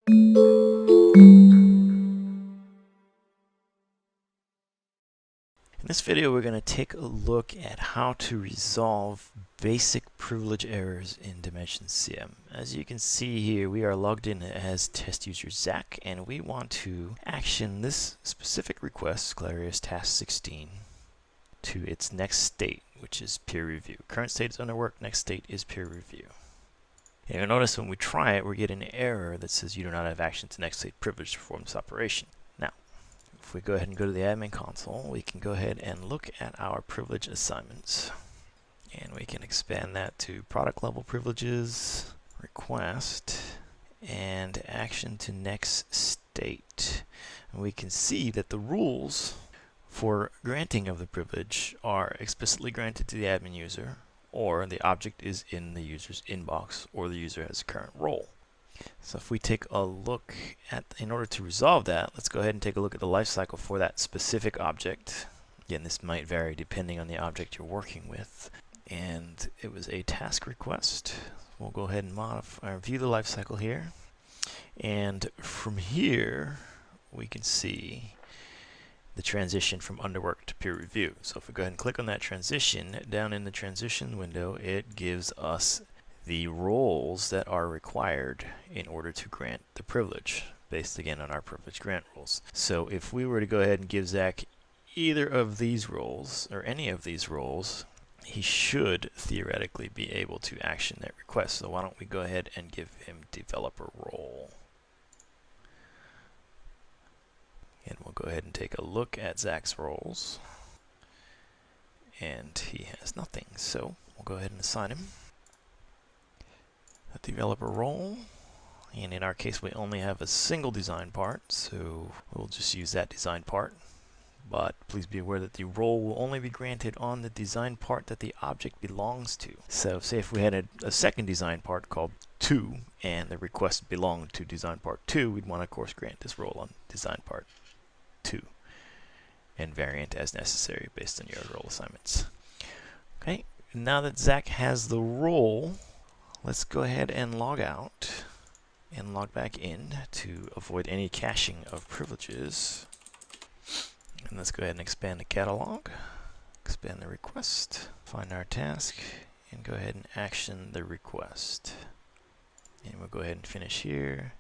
In this video, we're going to take a look at how to resolve basic privilege errors in DimensionCM. As you can see here, we are logged in as test user Zach, and we want to action this specific request, Clarius task 16, to its next state, which is peer review. Current state is under work, next state is peer review. And you'll notice when we try it, we get an error that says you do not have action to next state privilege to perform this operation. Now, if we go ahead and go to the admin console, we can go ahead and look at our privilege assignments. And we can expand that to product level privileges, request, and action to next state. And we can see that the rules for granting of the privilege are explicitly granted to the admin user, or the object is in the user's inbox, or the user has a current role. So if we take a look at, in order to resolve that, let's go ahead and take a look at the lifecycle for that specific object. Again, this might vary depending on the object you're working with. And it was a task request. We'll go ahead and modify, view the lifecycle here. And from here, we can see the transition from underwork to peer review. So if we go ahead and click on that transition, down in the transition window, it gives us the roles that are required in order to grant the privilege, based again on our privilege grant rules. So if we were to go ahead and give Zach either of these roles, or any of these roles, he should theoretically be able to action that request. So why don't we go ahead and give him developer role. And we'll go ahead and take a look at Zach's roles. And he has nothing, so we'll go ahead and assign him a developer role. And in our case, we only have a single design part, so we'll just use that design part. But please be aware that the role will only be granted on the design part that the object belongs to. So say if we had a second design part called 2, and the request belonged to design part 2, we'd want to, of course, grant this role on design part 2, and variant as necessary based on your role assignments. Okay, now that Zach has the role, let's go ahead and log out and log back in to avoid any caching of privileges. And let's go ahead and expand the catalog, expand the request, find our task, and go ahead and action the request. And we'll go ahead and finish here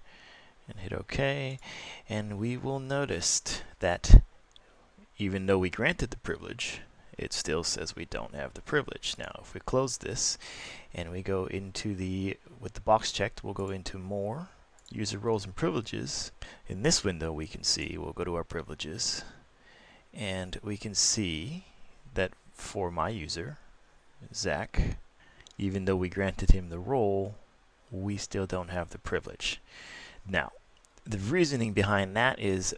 and hit OK. And we will notice that even though we granted the privilege, it still says we don't have the privilege. Now, if we close this and we go into with the box checked, we'll go into More, User Roles and Privileges. In this window, we can see, we'll go to our privileges, and we can see that for my user, Zach, even though we granted him the role, we still don't have the privilege. Now, the reasoning behind that is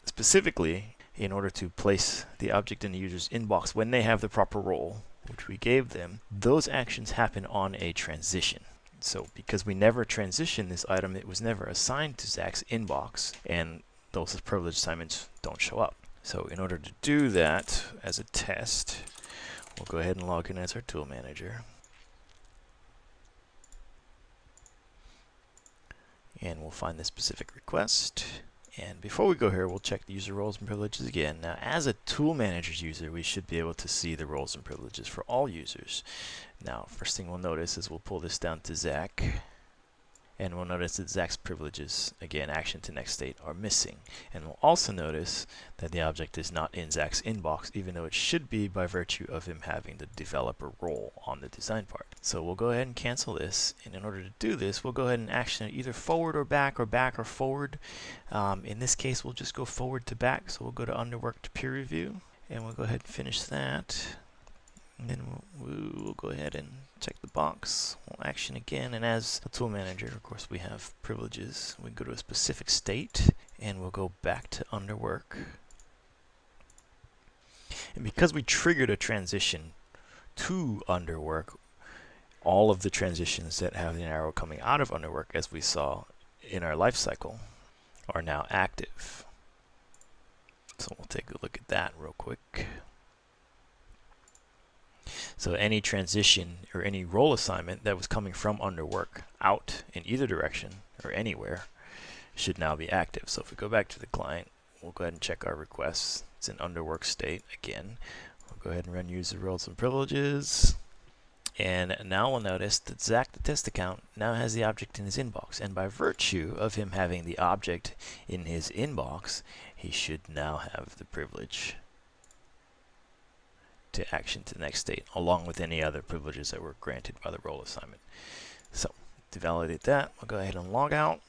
specifically in order to place the object in the user's inbox when they have the proper role, which we gave them, those actions happen on a transition. So because we never transitioned this item, it was never assigned to Zach's inbox, and those privilege assignments don't show up. So in order to do that as a test, we'll go ahead and log in as our tool manager. And we'll find the specific request. And before we go here, we'll check the user roles and privileges again. Now, as a tool manager's user, we should be able to see the roles and privileges for all users. Now, first thing we'll notice is we'll pull this down to Zach. And we'll notice that Zach's privileges, again, action to next state, are missing. And we'll also notice that the object is not in Zach's inbox, even though it should be by virtue of him having the developer role on the design part. So we'll go ahead and cancel this. And in order to do this, we'll go ahead and action it either forward or back or forward. In this case, we'll just go forward to back. So we'll go to underwork to peer review. And we'll go ahead and finish that. And then we'll go ahead and check the box. We'll action again, and as a tool manager, of course, we have privileges. We go to a specific state, and we'll go back to underwork. And because we triggered a transition to underwork, all of the transitions that have an arrow coming out of underwork, as we saw in our life cycle, are now active. So we'll take a look at that real quick. So any transition or any role assignment that was coming from underwork out in either direction or anywhere should now be active. So if we go back to the client, we'll go ahead and check our requests. It's in underwork state again. We'll go ahead and run user roles and privileges. And now we'll notice that Zach, the test account, now has the object in his inbox. And by virtue of him having the object in his inbox, he should now have the privilege to action to the next state, along with any other privileges that were granted by the role assignment. So to validate that, we'll go ahead and log out.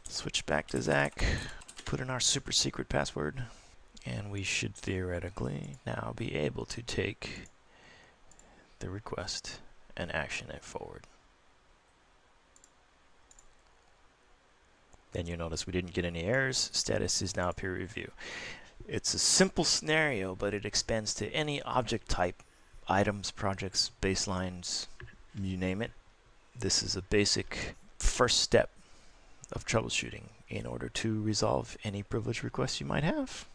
Switch back to Zach, put in our super secret password, and we should theoretically now be able to take the request and action it forward. Then you'll notice we didn't get any errors. Status is now peer review. It's a simple scenario, but it expands to any object type, items, projects, baselines, you name it. This is a basic first step of troubleshooting in order to resolve any privilege requests you might have.